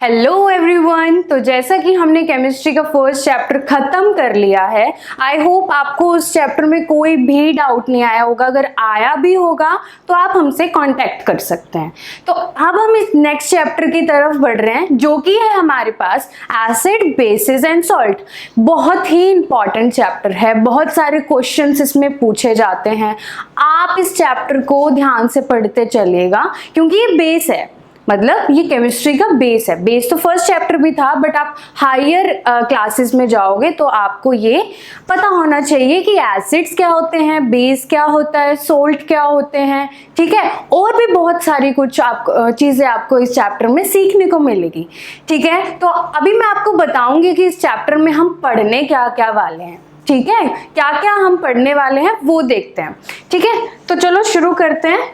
Hello everyone. तो जैसा कि हमने केमिस्ट्री का फर्स्ट चैप्टर खत्म कर लिया है, आई होप आपको उस चैप्टर में कोई भी डाउट नहीं आया होगा। अगर आया भी होगा तो आप हमसे कांटेक्ट कर सकते हैं। तो अब हम इस नेक्स्ट चैप्टर की तरफ बढ़ रहे हैं, जो कि है हमारे पास एसिड, बेसिस एंड सॉल्ट। बहुत ही इंपॉर्टेंट चैप्टर है, बहुत सारे क्वेश्चंस इसमें पूछे जाते हैं। आप इस चैप्टर को ध्यान से पढ़ते चलिएगा, क्योंकि ये बेस है, मतलब ये केमिस्ट्री का बेस है। बेस तो फर्स्ट चैप्टर भी था, बट आप हायर क्लासेस में जाओगे तो आपको ये पता होना चाहिए कि एसिड्स क्या होते हैं, बेस क्या होता है, सोल्ट क्या होते हैं, ठीक है। और भी बहुत सारी कुछ चीजें आपको इस चैप्टर में सीखने को मिलेगी, ठीक है। तो अभी मैं आपको बताऊंगी कि इस चैप्टर में हम पढ़ने क्या क्या वाले हैं, ठीक है। क्या क्या हम पढ़ने वाले हैं वो देखते हैं, ठीक है। तो चलो शुरू करते हैं।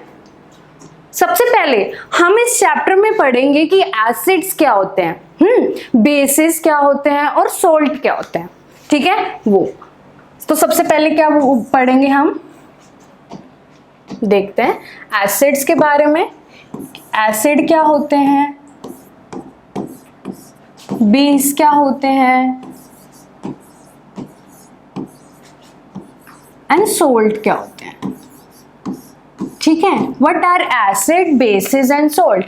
सबसे पहले हम इस चैप्टर में पढ़ेंगे कि एसिड्स क्या होते हैं, बेसिस क्या होते हैं और सोल्ट क्या होते हैं, ठीक है। वो तो सबसे पहले क्या वो पढ़ेंगे, हम देखते हैं एसिड्स के बारे में। एसिड क्या होते हैं, बेस क्या होते हैं एंड सोल्ट क्या होते हैं, ठीक है। What are acid, bases and salt.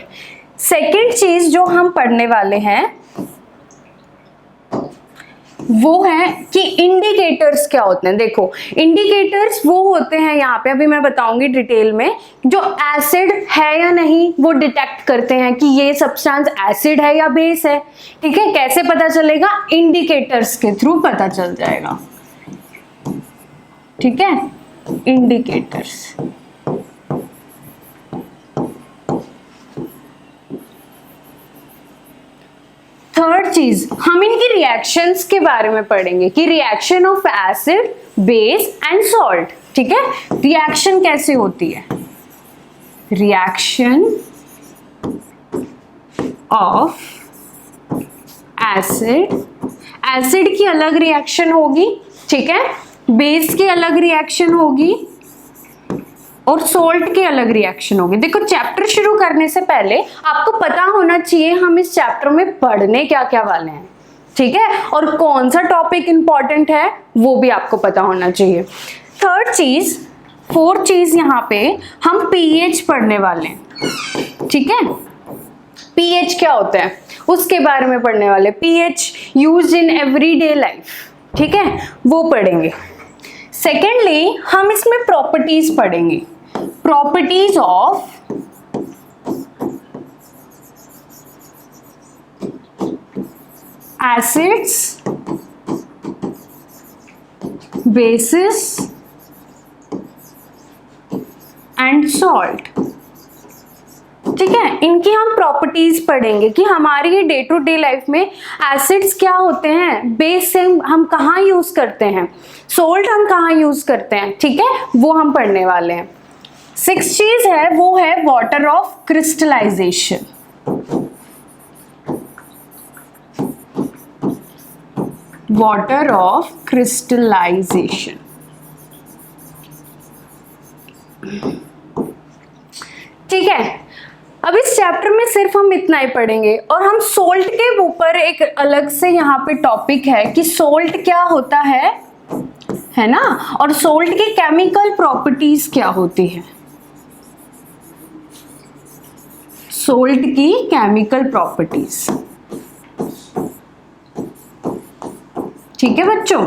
Second चीज जो हम पढ़ने वाले हैं वो है कि इंडिकेटर्स क्या होते हैं। देखो, इंडिकेटर्स वो होते हैं, यहाँ पे अभी मैं बताऊंगी डिटेल में, जो एसिड है या नहीं वो डिटेक्ट करते हैं कि ये सब्सटेंस एसिड है या बेस है, ठीक है। कैसे पता चलेगा? इंडिकेटर्स के थ्रू पता चल जाएगा, ठीक है। इंडिकेटर्स। थर्ड चीज, हम इनकी रिएक्शंस के बारे में पढ़ेंगे कि reaction of acid, base and salt, ठीक है। रिएक्शन कैसे होती है, रिएक्शन ऑफ एसिड, एसिड की अलग रिएक्शन होगी, ठीक है। बेस की अलग रिएक्शन होगी और सोल्ट की अलग रिएक्शन होगी। देखो, चैप्टर शुरू करने से पहले आपको पता होना चाहिए हम इस चैप्टर में पढ़ने क्या क्या वाले हैं, ठीक है, और कौन सा टॉपिक इंपॉर्टेंट है वो भी आपको पता होना चाहिए। थर्ड चीज, फोर्थ चीज, यहाँ पे हम पीएच पढ़ने वाले हैं, ठीक है। पीएच क्या होता है उसके बारे में पढ़ने वाले। PH used in everyday life, ठीक है, वो पढ़ेंगे। सेकेंडली हम इसमें प्रॉपर्टीज पढ़ेंगे, properties of acids, basis and salt, ठीक है। इनकी हम प्रॉपर्टीज पढ़ेंगे कि हमारी डे टू डे लाइफ में एसिड्स क्या होते हैं, बेस से हम कहाँ यूज करते हैं, सोल्ट हम कहाँ यूज करते हैं, ठीक है, वो हम पढ़ने वाले हैं। सिक्स चीज है वो है water of crystallisation. Water of crystallisation, ठीक है। अब इस चैप्टर में सिर्फ हम इतना ही पढ़ेंगे, और हम सोल्ट के ऊपर एक अलग से यहाँ पे टॉपिक है कि सोल्ट क्या होता है ना, और सोल्ट की केमिकल प्रॉपर्टीज क्या होती है, सोल्ट की केमिकल प्रॉपर्टीज, ठीक है बच्चों।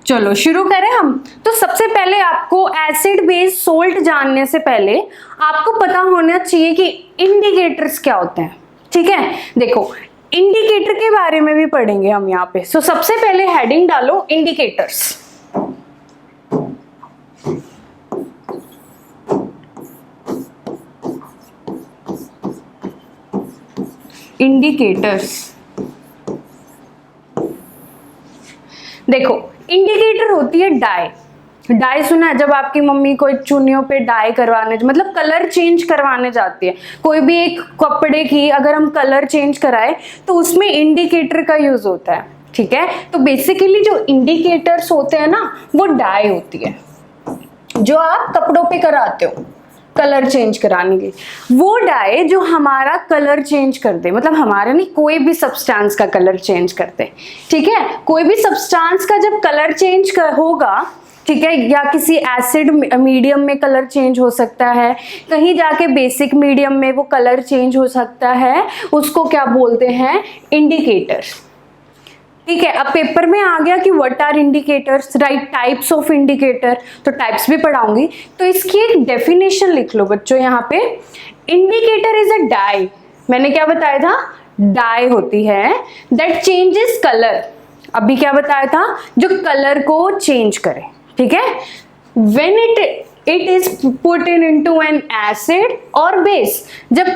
चलो शुरू करें हम। तो सबसे पहले आपको एसिड, बेस, सोल्ट जानने से पहले आपको पता होना चाहिए कि इंडिकेटर्स क्या होते हैं, ठीक है। देखो, इंडिकेटर के बारे में भी पढ़ेंगे हम यहाँ पे। सो सबसे पहले हेडिंग डालो इंडिकेटर्स। इंडिकेटर्स। देखो, इंडिकेटर होती है डाई। डाई सुना है, जब आपकी मम्मी कोई चुन्नियों पे डाई करवाने, मतलब कलर चेंज करवाने जाती है, कोई भी एक कपड़े की अगर हम कलर चेंज कराए तो उसमें इंडिकेटर का यूज होता है, ठीक है। तो बेसिकली जो इंडिकेटर्स होते हैं ना, वो डाई होती है जो आप कपड़ों पे कराते हो, कलर चेंज कराने के, वो डाई जो हमारा कलर चेंज कर दे, मतलब हमारा नहीं, कोई भी सब्सटेंस का कलर चेंज करते, ठीक है। कोई भी सब्सटेंस का जब कलर चेंज होगा, ठीक है, या किसी एसिड मीडियम में कलर चेंज हो सकता है, कहीं जाके बेसिक मीडियम में वो कलर चेंज हो सकता है, उसको क्या बोलते हैं, इंडिकेटर, ठीक है। अब पेपर में आ गया कि what are indicators, right, types of indicator, तो टाइप्स भी पढ़ाऊंगी, तो इसकी एक डेफिनेशन लिख लो बच्चों यहाँ पे। इंडिकेटर इज अ डाई, मैंने क्या बताया था, डाई होती है दैट चेंजेस कलर, अभी क्या बताया था, जो कलर को चेंज करे, ठीक है। When it is put into an acid और बेस, जब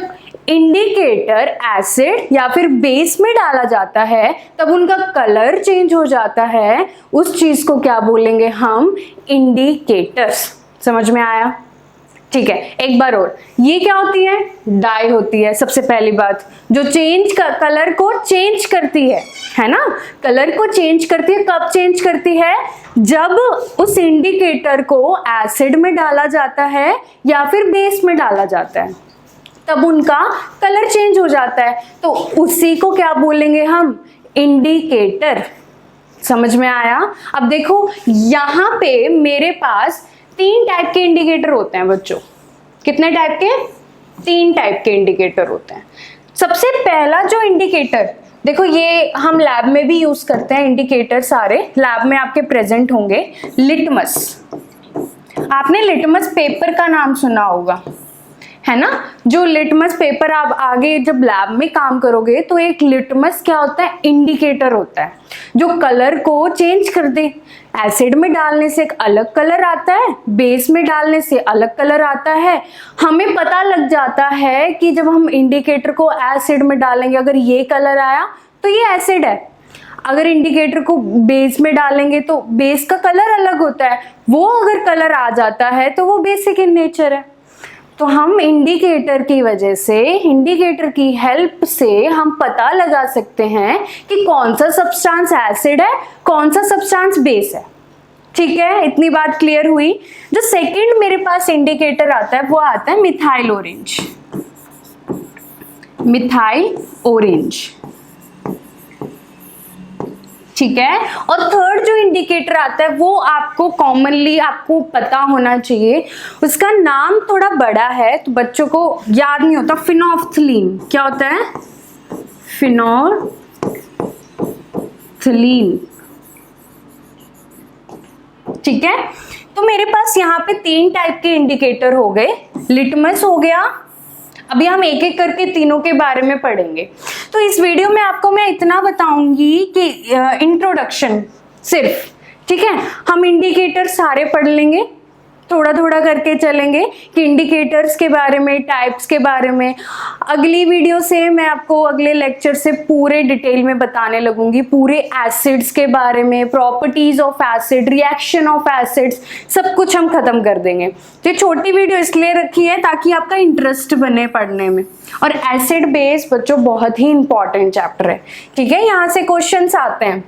इंडिकेटर एसिड या फिर बेस में डाला जाता है तब उनका कलर चेंज हो जाता है, उस चीज को क्या बोलेंगे हम, इंडिकेटर्स। समझ में आया, ठीक है। एक बार और, ये क्या होती है, डाई होती है। सबसे पहली बात, जो चेंज का कलर को चेंज करती है ना, कलर को चेंज करती है, कब चेंज करती है, जब उस इंडिकेटर को एसिड में डाला जाता है या फिर बेस में डाला जाता है, तब उनका कलर चेंज हो जाता है, तो उसी को क्या बोलेंगे हम, इंडिकेटर। समझ में आया। अब देखो यहाँ पे मेरे पास 3 टाइप के इंडिकेटर होते हैं बच्चों, कितने टाइप के, 3 टाइप के इंडिकेटर होते हैं। सबसे पहला जो इंडिकेटर, देखो ये हम लैब में भी यूज करते हैं, इंडिकेटर सारे लैब में आपके प्रेजेंट होंगे। लिटमस, आपने लिटमस पेपर का नाम सुना होगा, है ना। जो लिटमस पेपर आप आगे जब लैब में काम करोगे तो एक लिटमस क्या होता है, इंडिकेटर होता है, जो कलर को चेंज कर दे। एसिड में डालने से एक अलग कलर आता है, बेस में डालने से अलग कलर आता है। हमें पता लग जाता है कि जब हम इंडिकेटर को एसिड में डालेंगे, अगर ये कलर आया तो ये एसिड है, अगर इंडिकेटर को बेस में डालेंगे तो बेस का कलर अलग होता है, वो अगर कलर आ जाता है तो वो बेसिक इन नेचर है। तो हम इंडिकेटर की वजह से, इंडिकेटर की हेल्प से हम पता लगा सकते हैं कि कौन सा सब्सटेंस एसिड है, कौन सा सब्सटेंस बेस है, ठीक है। इतनी बात क्लियर हुई। जो सेकंड मेरे पास इंडिकेटर आता है वो आता है मिथाइल ऑरेंज, मिथाइल ऑरेंज, ठीक है। और थर्ड जो इंडिकेटर आता है वो आपको कॉमनली आपको पता होना चाहिए, उसका नाम थोड़ा बड़ा है तो बच्चों को याद नहीं होता, फिनोल्फ्थलीन। क्या होता है, फिनोल्फ्थलीन, ठीक है। तो मेरे पास यहाँ पे 3 टाइप के इंडिकेटर हो गए, लिटमस हो गया। अभी हम एक एक करके तीनों के बारे में पढ़ेंगे। तो इस वीडियो में आपको मैं इतना बताऊंगी कि इंट्रोडक्शन सिर्फ, ठीक है। हम इंडिकेटर सारे पढ़ लेंगे, थोड़ा थोड़ा करके चलेंगे कि इंडिकेटर्स के बारे में, टाइप्स के बारे में। अगली वीडियो से मैं आपको अगले लेक्चर से पूरे डिटेल में बताने लगूंगी, पूरे एसिड्स के बारे में, properties of acid, reaction of acids, सब कुछ हम खत्म कर देंगे। तो ये छोटी वीडियो इसलिए रखी है ताकि आपका इंटरेस्ट बने पढ़ने में। और एसिड बेस बच्चों बहुत ही इंपॉर्टेंट चैप्टर है, ठीक है। यहाँ से क्वेश्चंस आते हैं।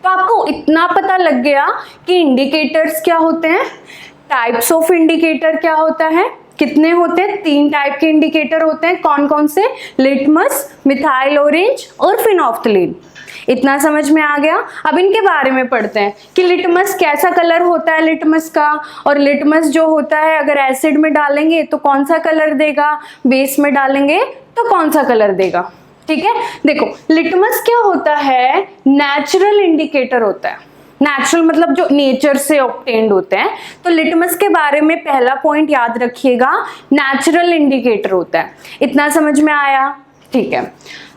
तो आपको इतना पता लग गया कि इंडिकेटर्स क्या होते हैं, टाइप्स ऑफ इंडिकेटर क्या होता है, कितने होते हैं, 3 टाइप के इंडिकेटर होते हैं, कौन कौन से, लिटमस, मिथाइल ऑरेंज और फिनोल्फ्थलीन। इतना समझ में आ गया। अब इनके बारे में पढ़ते हैं कि लिटमस कैसा कलर होता है लिटमस का, और लिटमस जो होता है अगर एसिड में डालेंगे तो कौन सा कलर देगा, बेस में डालेंगे तो कौन सा कलर देगा, ठीक है। देखो लिटमस क्या होता है, नेचुरल इंडिकेटर होता है। नेचुरल मतलब जो नेचर से ऑब्टेन्ड होते हैं। तो लिटमस के बारे में पहला पॉइंट याद रखिएगा, नेचुरल इंडिकेटर होता है। इतना समझ में आया, ठीक है।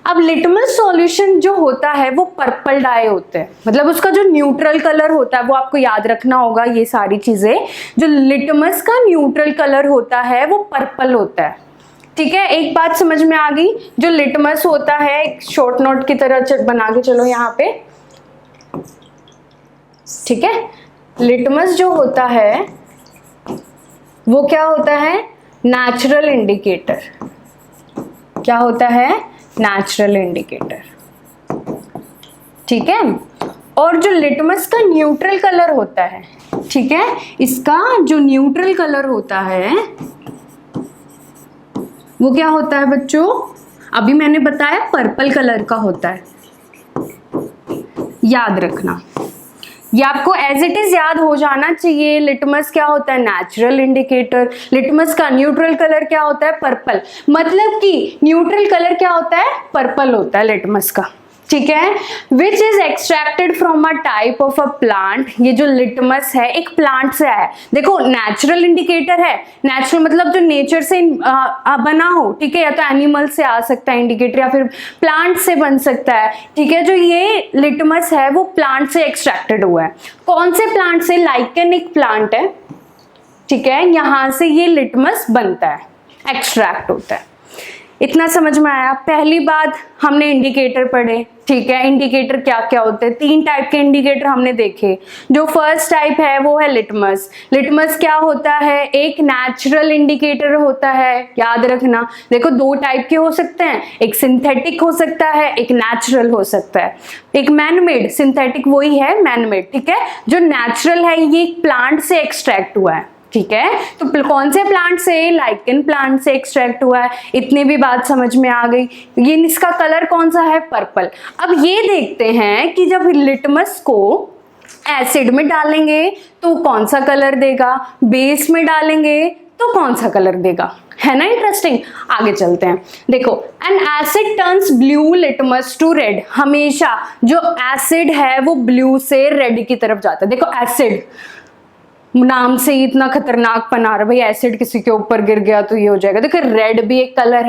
अब लिटमस सॉल्यूशन जो होता है वो पर्पल डाई होते हैं, मतलब उसका जो न्यूट्रल कलर होता है वो आपको याद रखना होगा। ये सारी चीजें, जो लिटमस का न्यूट्रल कलर होता है वो पर्पल होता है, ठीक है। एक बात समझ में आ गई, जो लिटमस होता है एक शॉर्ट नोट की तरह बना के चलो यहाँ पे, ठीक है। लिटमस जो होता है वो क्या होता है, नेचुरल इंडिकेटर। क्या होता है, नेचुरल इंडिकेटर, ठीक है। और जो लिटमस का न्यूट्रल कलर होता है, ठीक है, इसका जो न्यूट्रल कलर होता है वो क्या होता है बच्चों, अभी मैंने बताया पर्पल कलर का होता है, याद रखना, ये आपको एज इट इज याद हो जाना चाहिए। लिटमस क्या होता है, नेचुरल इंडिकेटर। लिटमस का न्यूट्रल कलर क्या होता है, पर्पल। मतलब कि न्यूट्रल कलर क्या होता है, पर्पल होता है लिटमस का, ठीक है। Which is extracted from a type of a plant, ये जो लिटमस है एक प्लांट से आया है। देखो नेचुरल इंडिकेटर है, नेचुरल मतलब जो नेचर से बना हो, ठीक है, या तो एनिमल से आ सकता है इंडिकेटर या फिर प्लांट से बन सकता है, ठीक है। जो ये लिटमस है वो प्लांट से एक्सट्रैक्टेड हुआ है। कौन से प्लांट से, लाइकेन एक प्लांट है, ठीक है, यहां से ये लिटमस बनता है, एक्सट्रैक्ट होता है। इतना समझ में आया। पहली बात हमने इंडिकेटर पढ़े, ठीक है। इंडिकेटर क्या क्या होते हैं, 3 टाइप के इंडिकेटर हमने देखे। जो फर्स्ट टाइप है वो है लिटमस। लिटमस क्या होता है, एक नेचुरल इंडिकेटर होता है, याद रखना। देखो 2 टाइप के हो सकते हैं, एक सिंथेटिक हो सकता है, एक नेचुरल हो सकता है। एक मैनमेड, सिंथेटिक वही है मैनमेड, ठीक है। जो नेचुरल है ये प्लांट से एक्सट्रैक्ट हुआ है, ठीक है। तो कौन से प्लांट से, लाइकेन प्लांट से एक्सट्रैक्ट हुआ है। इतनी भी बात समझ में आ गई। ये इसका कलर कौन सा है, पर्पल। अब ये देखते हैं कि जब लिटमस को एसिड में डालेंगे तो कौन सा कलर देगा, बेस में डालेंगे तो कौन सा कलर देगा, है ना इंटरेस्टिंग। आगे चलते हैं। देखो an acid turns blue litmus to red. हमेशा जो एसिड है वो ब्लू से रेड की तरफ जाता है। देखो एसिड नाम से ही इतना खतरनाक बना रहा, भाई एसिड किसी के ऊपर गिर गया तो ये हो जाएगा। देखो रेड भी एक कलर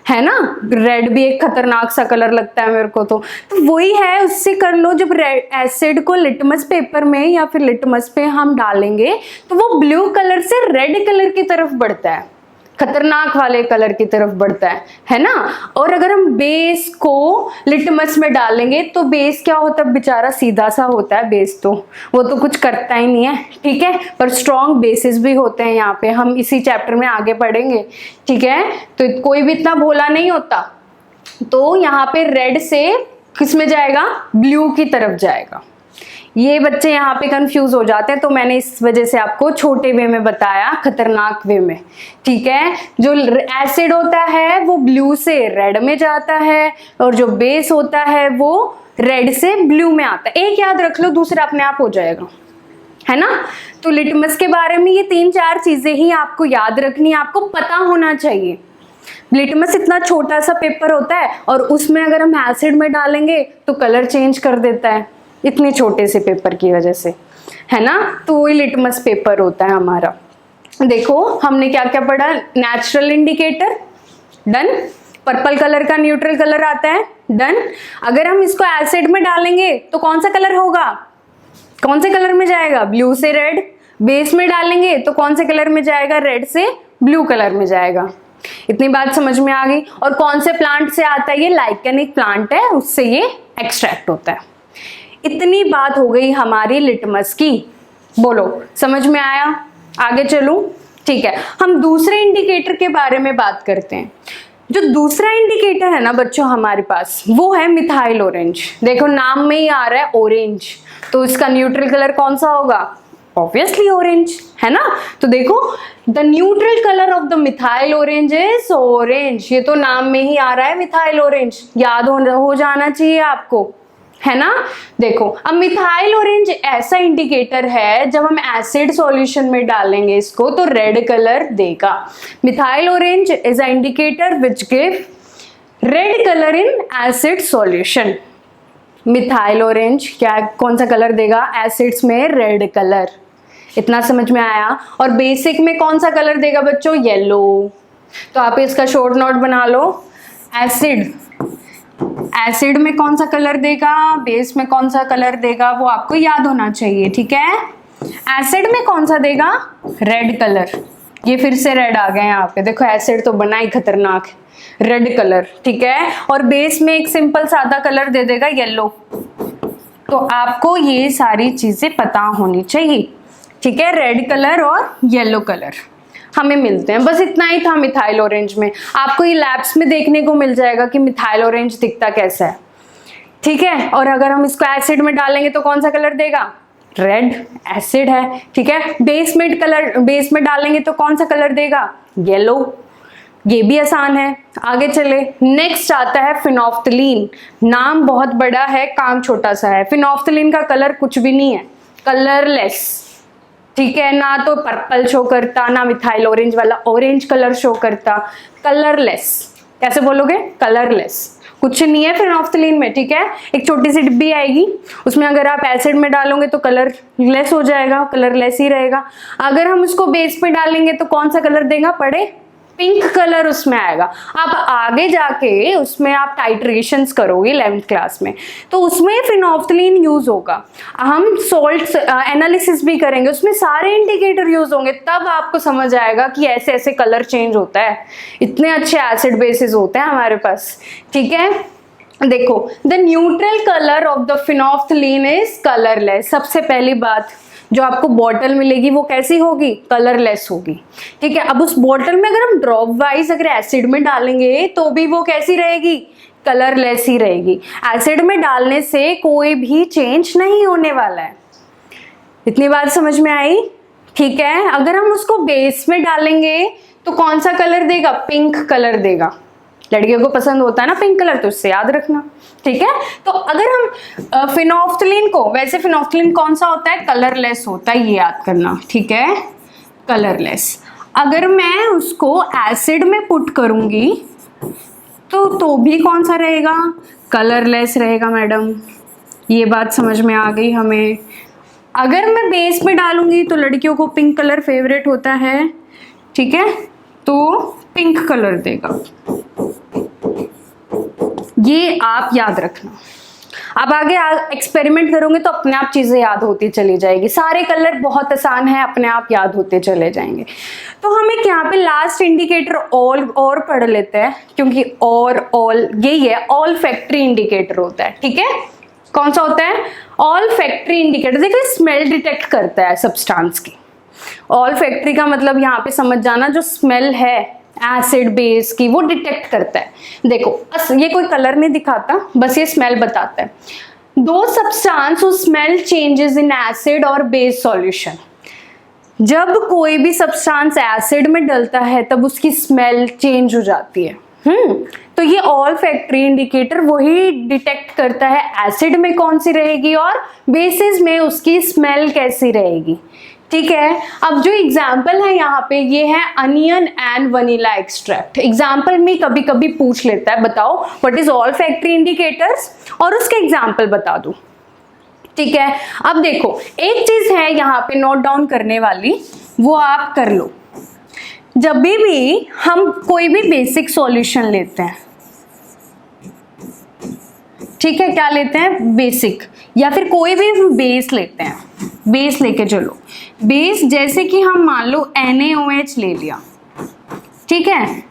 है ना, रेड भी एक खतरनाक सा कलर लगता है मेरे को। तो वही है, उससे कर लो। जब एसिड को लिटमस पेपर में या फिर लिटमस पे हम डालेंगे तो वो ब्लू कलर से रेड कलर की तरफ बढ़ता है, खतरनाक वाले कलर की तरफ बढ़ता है ना। और अगर हम बेस को लिटमस में डालेंगे तो बेस क्या होता है, बेचारा सीधा सा होता है बेस, तो वो तो कुछ करता ही नहीं है, ठीक है। पर स्ट्रॉन्ग बेसिस भी होते हैं यहाँ पे, हम इसी चैप्टर में आगे पढ़ेंगे, ठीक है। तो कोई भी इतना भोला नहीं होता। तो यहाँ पे रेड से किस में जाएगा, ब्लू की तरफ जाएगा। ये बच्चे यहाँ पे कंफ्यूज हो जाते हैं, तो मैंने इस वजह से आपको छोटे वे में बताया, खतरनाक वे में, ठीक है। जो एसिड होता है वो ब्लू से रेड में जाता है और जो बेस होता है वो रेड से ब्लू में आता है। एक याद रख लो, दूसरा अपने आप हो जाएगा, है ना। तो लिटमस के बारे में ये 3-4 चीजें ही आपको याद रखनी, आपको पता होना चाहिए। लिटमस इतना छोटा सा पेपर होता है और उसमें अगर हम एसिड में डालेंगे तो कलर चेंज कर देता है, इतने छोटे से पेपर की वजह से, है ना। तो वही लिटमस पेपर होता है हमारा। देखो हमने क्या क्या पढ़ा, natural indicator done, purple colour का न्यूट्रल कलर आता है डन। अगर हम इसको एसिड में डालेंगे तो कौन सा कलर होगा, कौन से कलर में जाएगा, ब्लू से रेड। बेस में डालेंगे तो कौन से कलर में जाएगा, रेड से ब्लू कलर में जाएगा। इतनी बात समझ में आ गई। और कौन से प्लांट से आता है, ये लाइकेन एक प्लांट है, उससे ये एक्सट्रैक्ट होता है। इतनी बात हो गई हमारी लिटमस की, बोलो समझ में आया। आगे चलूं, ठीक है। हम दूसरे इंडिकेटर के बारे में बात करते हैं। जो दूसरा इंडिकेटर है ना बच्चों हमारे पास, वो है मिथाइल ऑरेंज। देखो नाम में ही आ रहा है ऑरेंज, तो इसका न्यूट्रल कलर कौन सा होगा, ऑब्वियसली ऑरेंज, है ना। तो देखो the neutral colour of the methyl orange is orange. ये तो नाम में ही आ रहा है मिथाइल ऑरेंज, याद हो जाना चाहिए आपको, है ना। देखो अब मिथाइल ऑरेंज ऐसा इंडिकेटर है, जब हम एसिड सॉल्यूशन में डालेंगे इसको तो रेड कलर देगा। Methyl orange is a indicator which give red colour in acid solution. Methyl orange क्या, कौन सा कलर देगा, एसिड्स में रेड कलर। इतना समझ में आया। और बेसिक में कौन सा कलर देगा बच्चों, येलो। तो आप इसका शॉर्ट नोट बना लो, एसिड में कौन सा कलर देगा, बेस में कौन सा कलर देगा, वो आपको याद होना चाहिए, ठीक है। एसिड में कौन सा देगा, रेड कलर। ये फिर से रेड आ गया यहाँ पे, देखो एसिड तो बना ही खतरनाक, रेड कलर, ठीक है। और बेस में एक सिंपल सादा कलर दे देगा, येलो। तो आपको ये सारी चीजें पता होनी चाहिए, ठीक है। रेड कलर और येलो कलर हमें मिलते हैं, बस इतना ही था मिथाइल ऑरेंज में। आपको ये लैब्स में देखने को मिल जाएगा कि मिथाइल ऑरेंज दिखता कैसा है, ठीक है। और अगर हम इसको एसिड में डालेंगे तो कौन सा कलर देगा, रेड, एसिड है, ठीक है। बेस में डालेंगे तो कौन सा कलर देगा, येलो, ये भी आसान है। आगे चले, नेक्स्ट आता है फिनोफ्थलीन। नाम बहुत बड़ा है, काम छोटा सा है। फिनोफ्थलीन का कलर कुछ भी नहीं है, कलरलेस, ठीक है। ना तो पर्पल शो करता, ना मिथाइल ऑरेंज वाला ऑरेंज कलर शो करता, कलरलेस। कैसे बोलोगे? कलरलेस, कुछ नहीं है फिनोफ्थलीन में, ठीक है। एक छोटी सी डिब्बी आएगी, उसमें अगर आप एसिड में डालोगे तो कलरलेस हो जाएगा, कलरलेस ही रहेगा। अगर हम उसको बेस पे डालेंगे तो कौन सा कलर देगा? पढ़े, पिंक कलर उसमें आएगा। अब आगे जाके उसमें आप टाइट्रेशंस करोगे 11th क्लास में, तो उसमें फिनोफ्थलीन यूज होगा। हम सॉल्ट एनालिसिस भी करेंगे, उसमें सारे इंडिकेटर यूज होंगे, तब आपको समझ आएगा कि ऐसे ऐसे कलर चेंज होता है। इतने अच्छे एसिड बेसिस होते हैं हमारे पास, ठीक है। देखो, the neutral colour of the phenolphthalein is colourless. सबसे पहली बात, जो आपको बॉटल मिलेगी वो कैसी होगी? कलरलेस होगी, ठीक है। अब उस बॉटल में अगर हम ड्रॉप वाइज अगर एसिड में डालेंगे तो भी वो कैसी रहेगी? कलरलेस ही रहेगी। एसिड में डालने से कोई भी चेंज नहीं होने वाला है। इतनी बात समझ में आई? ठीक है। अगर हम उसको बेस में डालेंगे तो कौन सा कलर देगा? पिंक कलर देगा। लड़कियों को पसंद होता है ना पिंक कलर, तो उससे याद रखना, ठीक है। तो अगर हम फिनोफ्थलीन को, वैसे फिनोफ्थलीन कौन सा होता है? कलरलेस होता है, ये याद करना, ठीक है, कलरलेस। अगर मैं उसको एसिड में पुट करूंगी तो भी कौन सा रहेगा? कलरलेस रहेगा मैडम। ये बात समझ में आ गई हमें। अगर मैं बेस में डालूंगी तो लड़कियों को पिंक कलर फेवरेट होता है, ठीक है, तो पिंक कलर देगा। ये आप याद रखना। अब आगे एक्सपेरिमेंट करोगे तो अपने आप चीजें याद होती चली जाएगी। सारे कलर बहुत आसान है, अपने आप याद होते चले जाएंगे। तो हम एक यहाँ पे लास्ट इंडिकेटर ऑल और पढ़ लेते हैं, क्योंकि और ऑल यही है, ऑल फैक्ट्री इंडिकेटर होता है, ठीक है। कौन सा होता है? All factory indicator. देखिए, स्मेल डिटेक्ट करता है सब्सटेंस की। ऑल फैक्ट्री का मतलब यहाँ पे समझ जाना, जो स्मेल है एसिड बेस की वो डिटेक्ट करता है। देखो, ये कोई कलर नहीं दिखाता, बस ये स्मेल बताता है। दो सब्सटेंस और स्मेल चेंजेस इन एसिड और बेस सॉल्यूशन। जब कोई भी सब्सटेंस एसिड में डलता है तब उसकी स्मेल चेंज हो जाती है। तो ये ऑल फैक्ट्री इंडिकेटर वही डिटेक्ट करता है एसिड में कौन सी रहेगी और बेसिस में उसकी स्मेल कैसी रहेगी, ठीक है। अब जो एग्जाम्पल है यहाँ पे, ये है onion and vanilla extract. Example में कभी कभी पूछ लेता है, बताओ what is all factory indicators, और उसके एग्जाम्पल बता दो, ठीक है। अब देखो, एक चीज है यहाँ पे नोट डाउन करने वाली, वो आप कर लो। जब भी हम कोई भी बेसिक सॉल्यूशन लेते हैं, ठीक है, क्या लेते हैं? बेसिक, या फिर कोई भी बेस लेते हैं। बेस लेके चलो, बेस जैसे कि हम मान लो NaOH ले लिया, ठीक है।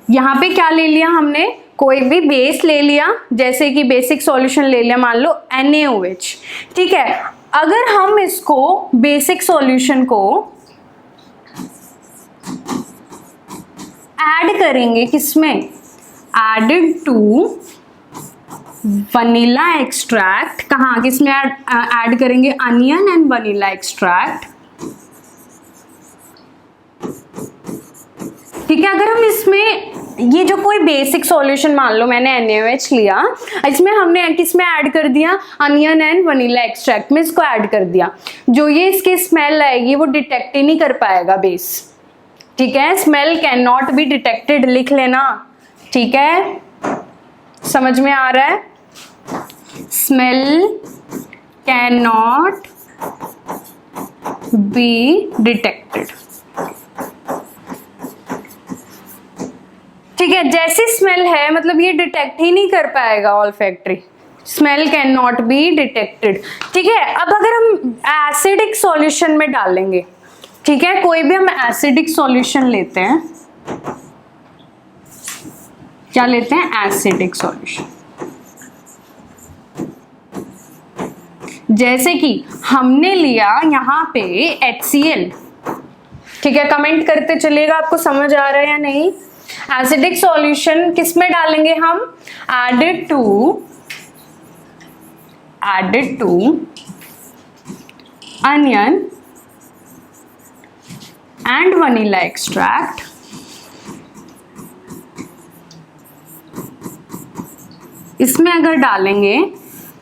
यहाँ पे क्या ले लिया हमने? कोई भी बेस ले लिया, जैसे कि बेसिक सॉल्यूशन ले लिया, मान लो NaOH, ठीक है। अगर हम इसको बेसिक सॉल्यूशन को ऐड करेंगे किसमें? Added to vanilla extract. कहाँ, किसमें ऐड करेंगे? अनियन एंड वनीला एक्सट्रैक्ट, ठीक है। अगर हम इसमें ये जो कोई बेसिक सॉल्यूशन, मान लो मैंने NaOH लिया, इसमें हमने किसमें ऐड कर दिया? अनियन एंड वनीला एक्सट्रैक्ट में इसको ऐड कर दिया। जो ये इसकी स्मेल आएगी वो डिटेक्ट ही नहीं कर पाएगा बेस, ठीक है। Smell can not be detected, लिख लेना, ठीक है। समझ में आ रहा है? Smell can not be detected, ठीक है। जैसी स्मेल है मतलब ये डिटेक्ट ही नहीं कर पाएगा all factory. Smell can not be detected, ठीक है। अब अगर हम एसिडिक सॉल्यूशन में डालेंगे, ठीक है, कोई भी हम एसिडिक सॉल्यूशन लेते हैं, क्या लेते हैं? Acidic solution. जैसे कि हमने लिया यहाँ पे HCl, ठीक है। कमेंट करते चलिएगा आपको समझ आ रहा है या नहीं। एसिडिक सॉल्यूशन किस में डालेंगे हम? Added to onion and vanilla extract इसमें अगर डालेंगे,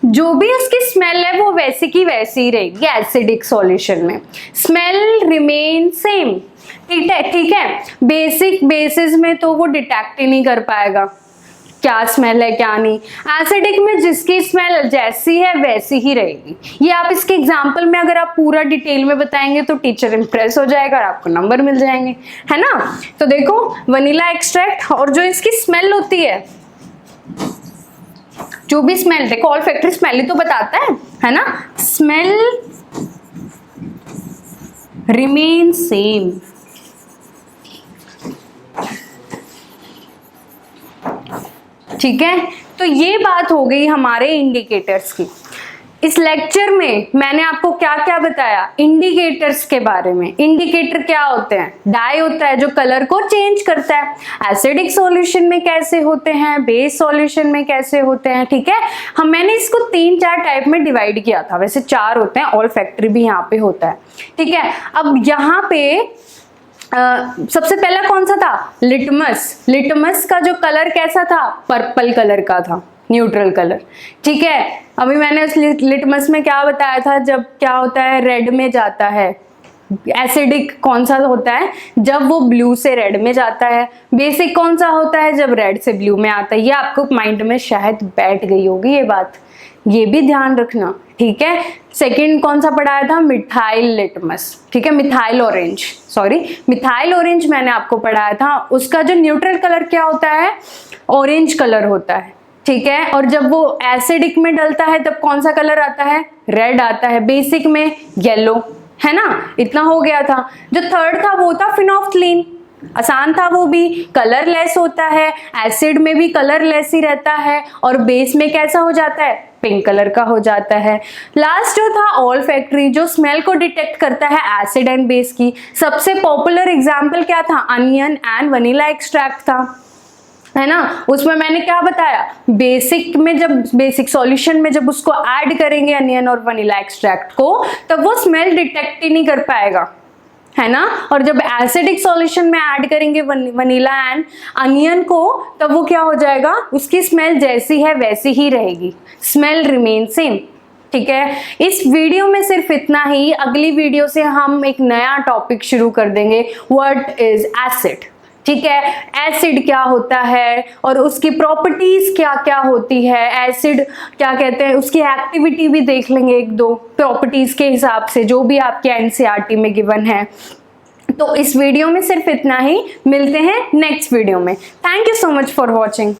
जो भी उसकी स्मेल है वो वैसी की वैसी ही रहेगी एसिडिक सॉल्यूशन में, स्मेल रिमेन सेम। ठीक है, बेसिक बेसिस में तो वो डिटेक्ट ही नहीं कर पाएगा क्या स्मेल है क्या नहीं। एसिडिक में जिसकी स्मेल जैसी है वैसी ही रहेगी। ये आप इसके एग्जाम्पल में अगर आप पूरा डिटेल में बताएंगे तो टीचर इंप्रेस हो जाएगा और आपको नंबर मिल जाएंगे, है ना। तो देखो वनीला एक्सट्रैक्ट, और जो इसकी स्मेल होती है, जो भी स्मेल, देखो ऑल्फैक्टरी स्मेल ही तो बताता है ना, स्मेल रिमेन सेम। ठीक है, तो ये बात हो गई हमारे इंडिकेटर्स की। इस लेक्चर में मैंने आपको क्या क्या बताया इंडिकेटर्स के बारे में। इंडिकेटर क्या होते हैं? डाई होता है जो कलर को चेंज करता है। एसिडिक सॉल्यूशन में कैसे होते हैं, बेस सॉल्यूशन में कैसे होते हैं। ठीक है, मैंने इसको 3-4 टाइप में डिवाइड किया था, वैसे 4 होते हैं, ऑल्फैक्टरी भी यहाँ पे होता है। ठीक है, अब यहाँ पे सबसे पहला कौन सा था? लिटमस। लिटमस का जो कलर कैसा था? पर्पल कलर का था, न्यूट्रल कलर। ठीक है, अभी मैंने उस लिटमस में क्या बताया था, जब क्या होता है रेड में जाता है। एसिडिक कौन सा होता है? जब वो ब्लू से रेड में जाता है। बेसिक कौन सा होता है? जब रेड से ब्लू में आता है। ये आपको माइंड में शायद बैठ गई होगी ये बात, ये भी ध्यान रखना। ठीक है, सेकंड कौन सा पढ़ाया था? Methyl litmus. ठीक है, methyl orange, sorry methyl orange मैंने आपको पढ़ाया था। उसका जो न्यूट्रल कलर क्या होता है? ऑरेंज कलर होता है। ठीक है, और जब वो एसिडिक में डलता है तब कौन सा कलर आता है? रेड आता है। बेसिक में येलो, है ना। इतना हो गया था। जो थर्ड था वो था फिनोफ्थलीन, आसान था, वो भी कलर लेस होता है, एसिड में भी कलर लेस ही रहता है, और बेस में कैसा हो जाता है? पिंक कलर का हो जाता है। लास्ट जो था ऑल्फैक्टरी, जो स्मेल को डिटेक्ट करता है एसिड एंड बेस की। सबसे पॉपुलर एग्जांपल क्या था? अनियन एंड वनीला एक्सट्रैक्ट था, है ना। उसमें मैंने क्या बताया? बेसिक में, जब बेसिक सॉल्यूशन में जब उसको ऐड करेंगे अनियन और वनीला एक्सट्रैक्ट को, तब वो स्मेल डिटेक्ट ही नहीं कर पाएगा, है ना। और जब एसिडिक सॉल्यूशन में ऐड करेंगे वनीला एंड अनियन को, तब वो क्या हो जाएगा? उसकी स्मेल जैसी है वैसी ही रहेगी, स्मेल रिमेन सेम। ठीक है, इस वीडियो में सिर्फ इतना ही। अगली वीडियो से हम एक नया टॉपिक शुरू कर देंगे, व्हाट इज एसिड। ठीक है, एसिड क्या होता है और उसकी प्रॉपर्टीज क्या क्या होती है, एसिड क्या कहते हैं, उसकी एक्टिविटी भी देख लेंगे, 1-2 प्रॉपर्टीज के हिसाब से जो भी आपके एनसीईआरटी में गिवन है। तो इस वीडियो में सिर्फ इतना ही, मिलते हैं नेक्स्ट वीडियो में। Thank you so much for watching.